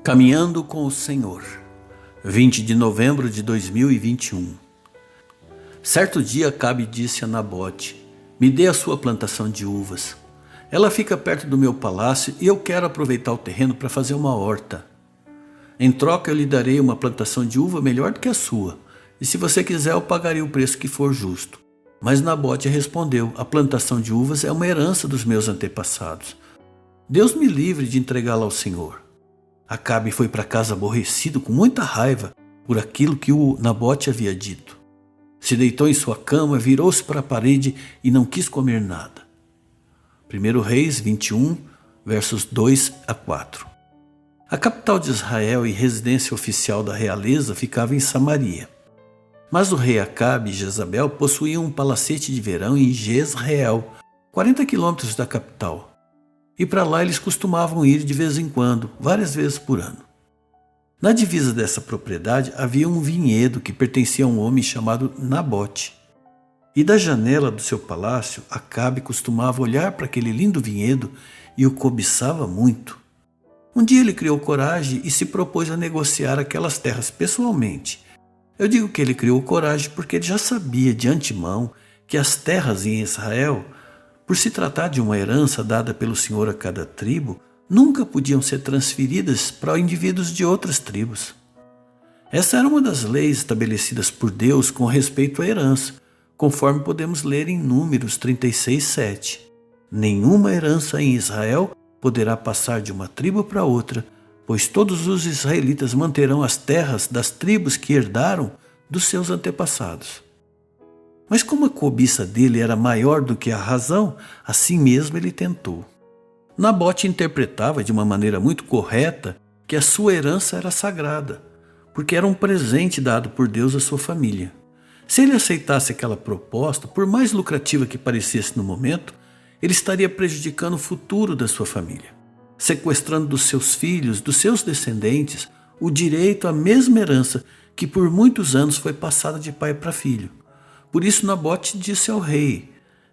Caminhando com o Senhor, 20 de novembro de 2021. Certo dia Acabe disse a Nabote: me dê a sua plantação de uvas. Ela fica perto do meu palácio e eu quero aproveitar o terreno para fazer uma horta. Em troca eu lhe darei uma plantação de uva melhor do que a sua, e se você quiser eu pagarei o preço que for justo. Mas Nabote respondeu: a plantação de uvas é uma herança dos meus antepassados. Deus me livre de entregá-la ao Senhor. Acabe foi para casa aborrecido, com muita raiva por aquilo que o Nabote havia dito. Se deitou em sua cama, virou-se para a parede e não quis comer nada. 1 Reis 21, versos 2 a 4. A capital de Israel e residência oficial da realeza ficava em Samaria. Mas o rei Acabe e Jezabel possuíam um palacete de verão em Jezreel, 40 quilômetros da capital. E para lá eles costumavam ir de vez em quando, várias vezes por ano. Na divisa dessa propriedade havia um vinhedo que pertencia a um homem chamado Nabote. E da janela do seu palácio, Acabe costumava olhar para aquele lindo vinhedo e o cobiçava muito. Um dia ele criou coragem e se propôs a negociar aquelas terras pessoalmente. Eu digo que ele criou coragem porque ele já sabia de antemão que as terras em Israel, por se tratar de uma herança dada pelo Senhor a cada tribo, nunca podiam ser transferidas para indivíduos de outras tribos. Essa era uma das leis estabelecidas por Deus com respeito à herança, conforme podemos ler em Números 36, 7. Nenhuma herança em Israel poderá passar de uma tribo para outra, pois todos os israelitas manterão as terras das tribos que herdaram dos seus antepassados. Mas como a cobiça dele era maior do que a razão, assim mesmo ele tentou. Nabote interpretava de uma maneira muito correta que a sua herança era sagrada, porque era um presente dado por Deus à sua família. Se ele aceitasse aquela proposta, por mais lucrativa que parecesse no momento, ele estaria prejudicando o futuro da sua família, sequestrando dos seus filhos, dos seus descendentes, o direito à mesma herança que por muitos anos foi passada de pai para filho. Por isso Nabote disse ao rei: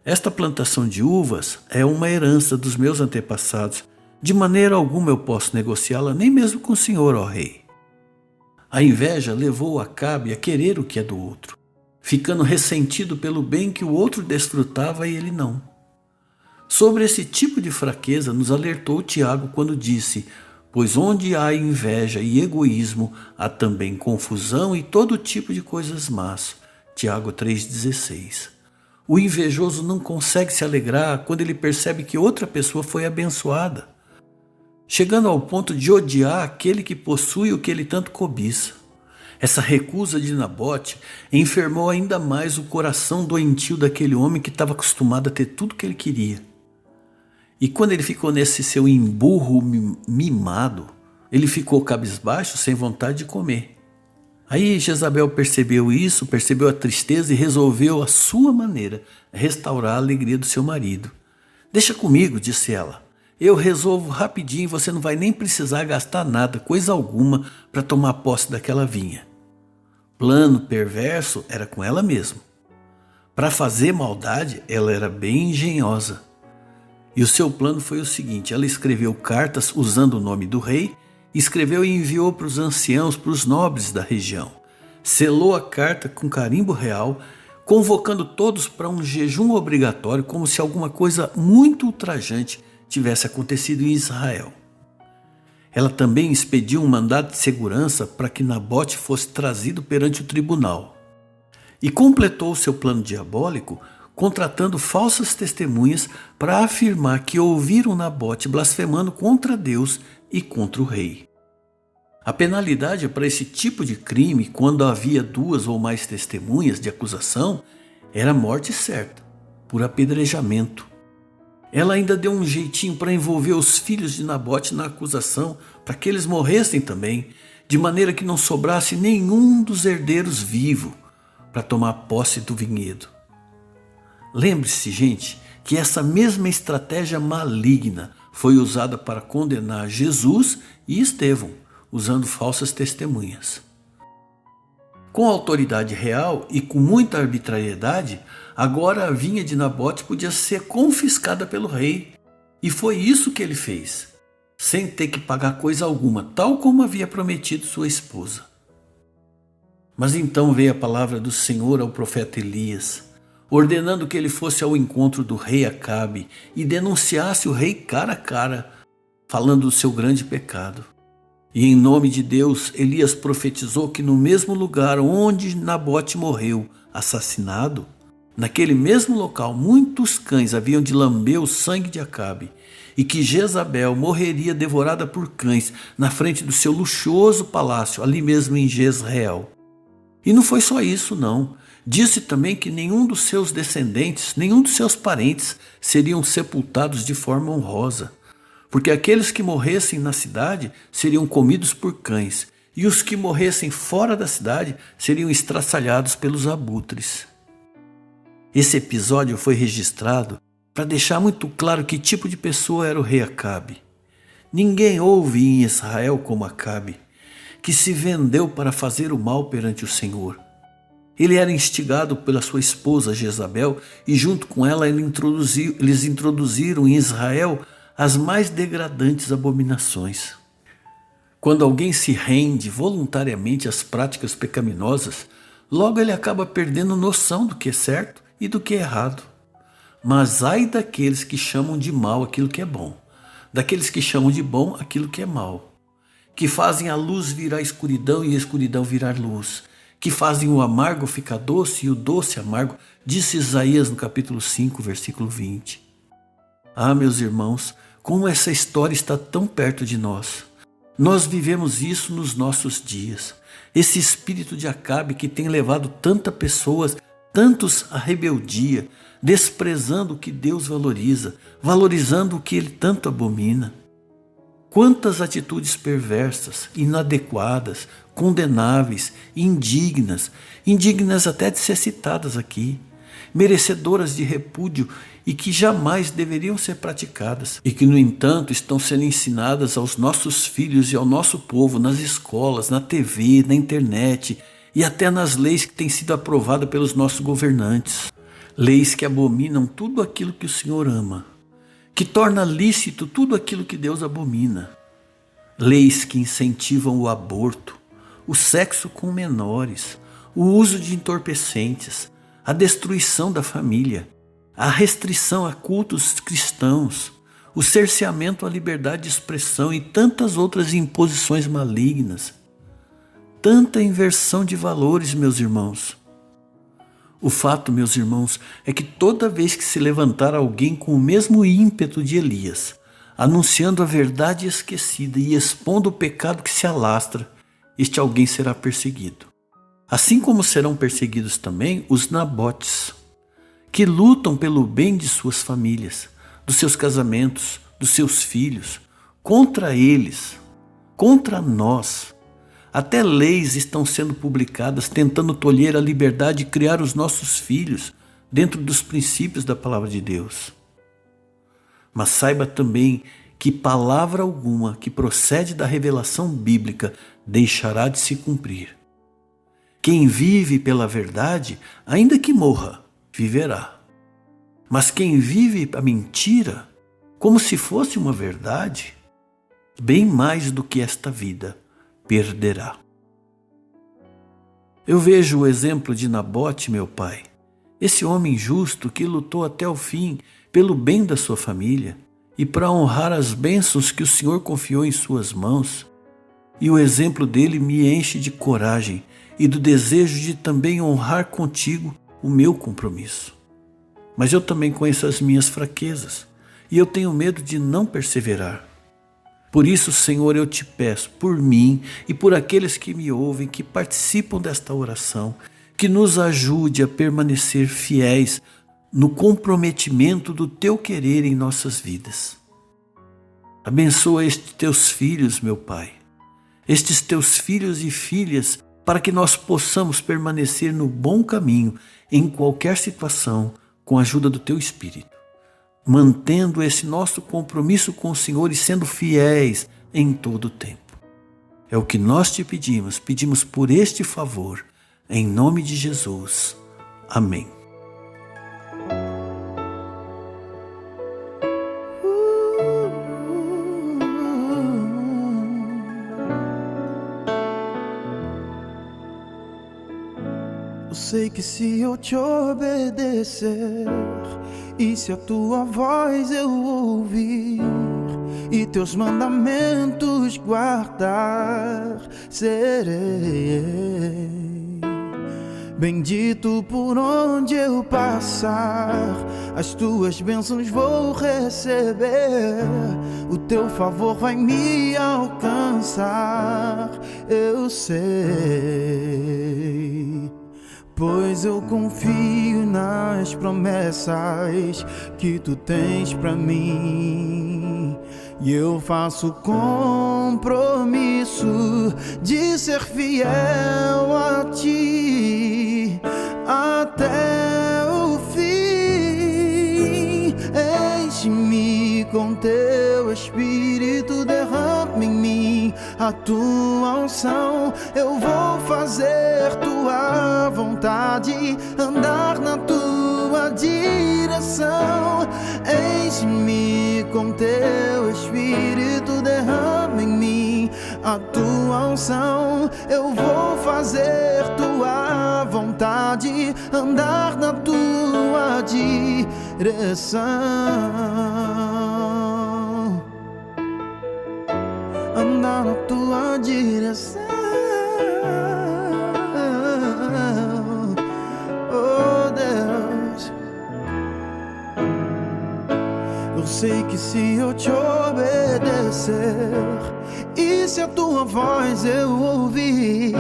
esta plantação de uvas é uma herança dos meus antepassados. De maneira alguma eu posso negociá-la, nem mesmo com o senhor, ó rei. A inveja levou Acabe a querer o que é do outro, ficando ressentido pelo bem que o outro desfrutava e ele não. Sobre esse tipo de fraqueza nos alertou Tiago quando disse: pois onde há inveja e egoísmo, há também confusão e todo tipo de coisas más. Tiago 3,16. O invejoso não consegue se alegrar quando ele percebe que outra pessoa foi abençoada, chegando ao ponto de odiar aquele que possui o que ele tanto cobiça. Essa recusa de Nabote enfermou ainda mais o coração doentio daquele homem que estava acostumado a ter tudo que ele queria. E quando ele ficou nesse seu emburro mimado, ele ficou cabisbaixo, sem vontade de comer. Aí Jezabel percebeu isso, percebeu a tristeza e resolveu à sua maneira restaurar a alegria do seu marido. Deixa comigo, disse ela. Eu resolvo rapidinho, você não vai nem precisar gastar nada, coisa alguma, para tomar posse daquela vinha. Plano perverso era com ela mesma. Para fazer maldade, ela era bem engenhosa. E o seu plano foi o seguinte: ela escreveu cartas usando o nome do rei, escreveu e enviou para os anciãos, para os nobres da região. Selou a carta com carimbo real, convocando todos para um jejum obrigatório, como se alguma coisa muito ultrajante tivesse acontecido em Israel. Ela também expediu um mandado de segurança para que Nabote fosse trazido perante o tribunal. E completou o seu plano diabólico, contratando falsas testemunhas para afirmar que ouviram Nabote blasfemando contra Deus e contra o rei. A penalidade para esse tipo de crime, quando havia 2 ou mais testemunhas de acusação, era a morte certa, por apedrejamento. Ela ainda deu um jeitinho para envolver os filhos de Nabote na acusação, para que eles morressem também, de maneira que não sobrasse nenhum dos herdeiros vivo para tomar posse do vinhedo. Lembre-se, gente, que essa mesma estratégia maligna foi usada para condenar Jesus e Estevão, usando falsas testemunhas. Com autoridade real e com muita arbitrariedade, agora a vinha de Nabote podia ser confiscada pelo rei. E foi isso que ele fez. sem ter que pagar coisa alguma, tal como havia prometido sua esposa. Mas então veio a palavra do Senhor ao profeta Elias, ordenando que ele fosse ao encontro do rei Acabe e denunciasse o rei cara a cara, falando do seu grande pecado. E em nome de Deus, Elias profetizou que no mesmo lugar onde Nabote morreu, assassinado, naquele mesmo local muitos cães haviam de lamber o sangue de Acabe, e que Jezabel morreria devorada por cães na frente do seu luxuoso palácio, ali mesmo em Jezreel. E não foi só isso, não. Disse também que nenhum dos seus descendentes, nenhum dos seus parentes seriam sepultados de forma honrosa, porque aqueles que morressem na cidade seriam comidos por cães, e os que morressem fora da cidade seriam estraçalhados pelos abutres. Esse episódio foi registrado para deixar muito claro que tipo de pessoa era o rei Acabe. Ninguém houve em Israel como Acabe, que se vendeu para fazer o mal perante o Senhor. Ele era instigado pela sua esposa Jezabel e junto com ela eles introduziram em Israel as mais degradantes abominações. Quando alguém se rende voluntariamente às práticas pecaminosas, logo ele acaba perdendo noção do que é certo e do que é errado. Mas ai daqueles que chamam de mal aquilo que é bom, daqueles que chamam de bom aquilo que é mal, que fazem a luz virar escuridão e a escuridão virar luz, que fazem o amargo ficar doce e o doce amargo, disse Isaías no capítulo 5, versículo 20. Ah, meus irmãos, como essa história está tão perto de nós. Nós vivemos isso nos nossos dias. Esse espírito de Acabe que tem levado tantos à rebeldia, desprezando o que Deus valoriza, valorizando o que ele tanto abomina. Quantas atitudes perversas, inadequadas, condenáveis, indignas até de ser citadas aqui, merecedoras de repúdio e que jamais deveriam ser praticadas, e que, no entanto, estão sendo ensinadas aos nossos filhos e ao nosso povo nas escolas, na TV, na internet e até nas leis que têm sido aprovadas pelos nossos governantes. Leis que abominam tudo aquilo que o Senhor ama, que torna lícito tudo aquilo que Deus abomina. Leis que incentivam o aborto, o sexo com menores, o uso de entorpecentes, a destruição da família, a restrição a cultos cristãos, o cerceamento à liberdade de expressão e tantas outras imposições malignas. Tanta inversão de valores, meus irmãos. O fato, meus irmãos, é que toda vez que se levantar alguém com o mesmo ímpeto de Elias, anunciando a verdade esquecida e expondo o pecado que se alastra, este alguém será perseguido. Assim como serão perseguidos também os nabotes, que lutam pelo bem de suas famílias, dos seus casamentos, dos seus filhos, contra eles, contra nós. Até leis estão sendo publicadas tentando tolher a liberdade de criar os nossos filhos dentro dos princípios da palavra de Deus. Mas saiba também que palavra alguma que procede da revelação bíblica deixará de se cumprir. Quem vive pela verdade, ainda que morra, viverá. Mas quem vive a mentira, como se fosse uma verdade, bem mais do que esta vida, perderá. Eu vejo o exemplo de Nabote, meu pai, esse homem justo que lutou até o fim pelo bem da sua família e para honrar as bênçãos que o Senhor confiou em suas mãos. E o exemplo dele me enche de coragem e do desejo de também honrar contigo o meu compromisso. Mas eu também conheço as minhas fraquezas e eu tenho medo de não perseverar. Por isso, Senhor, eu te peço, por mim e por aqueles que me ouvem, que participam desta oração, que nos ajude a permanecer fiéis no comprometimento do teu querer em nossas vidas. Abençoa estes teus filhos, meu Pai, estes teus filhos e filhas, para que nós possamos permanecer no bom caminho em qualquer situação, com a ajuda do teu Espírito, mantendo esse nosso compromisso com o Senhor e sendo fiéis em todo o tempo. É o que nós te pedimos por este favor, em nome de Jesus. Amém. sei que se eu te obedecer e se a tua voz eu ouvir e teus mandamentos guardar, serei bendito por onde eu passar. As tuas bênçãos vou receber, o teu favor vai me alcançar, eu sei. Pois eu confio nas promessas que tu tens pra mim, e eu faço compromisso de ser fiel a ti até o fim. Enche-me com teu Espírito, derrama em mim a tua unção. Eu vou fazer tua vontade, andar na tua direção. Enche-me com teu Espírito, derrama em mim a tua unção. Eu vou fazer tua vontade, andar na tua direção. Andar na tua direção. Oh Deus, eu sei que se eu te obedecer e se a tua voz eu ouvir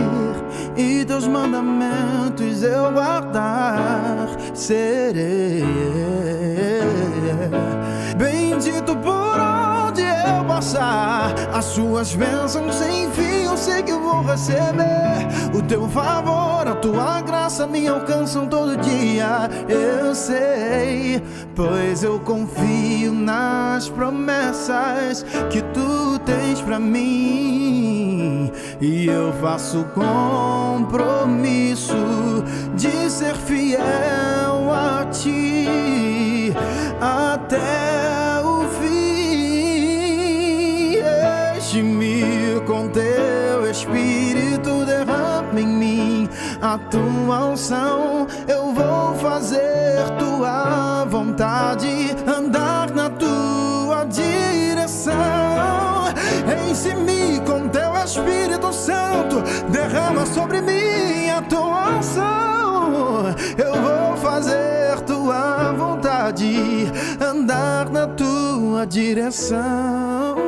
e teus mandamentos eu guardar, serei bendito por onde eu passar. As suas bênçãos sem fim eu sei que eu vou receber, o teu favor, a tua graça me alcançam todo dia, eu sei. Pois eu confio nas promessas que tu tens pra mim, e eu faço compromisso de ser fiel a ti até o fim. Enche-me com teu Espírito, derrama em mim a tua unção. Eu vou fazer tua vontade, andar na tua direção. Enche-me com teu Espírito Santo, derrama sobre mim a tua unção. Eu vou fazer tua vontade, andar na tua direção.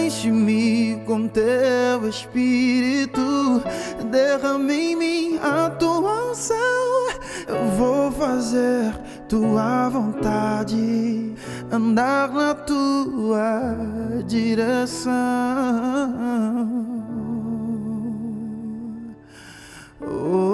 Enche-me com teu Espírito, derrama em mim a tua unção. Eu vou fazer tua vontade, andar na tua direção. Oh.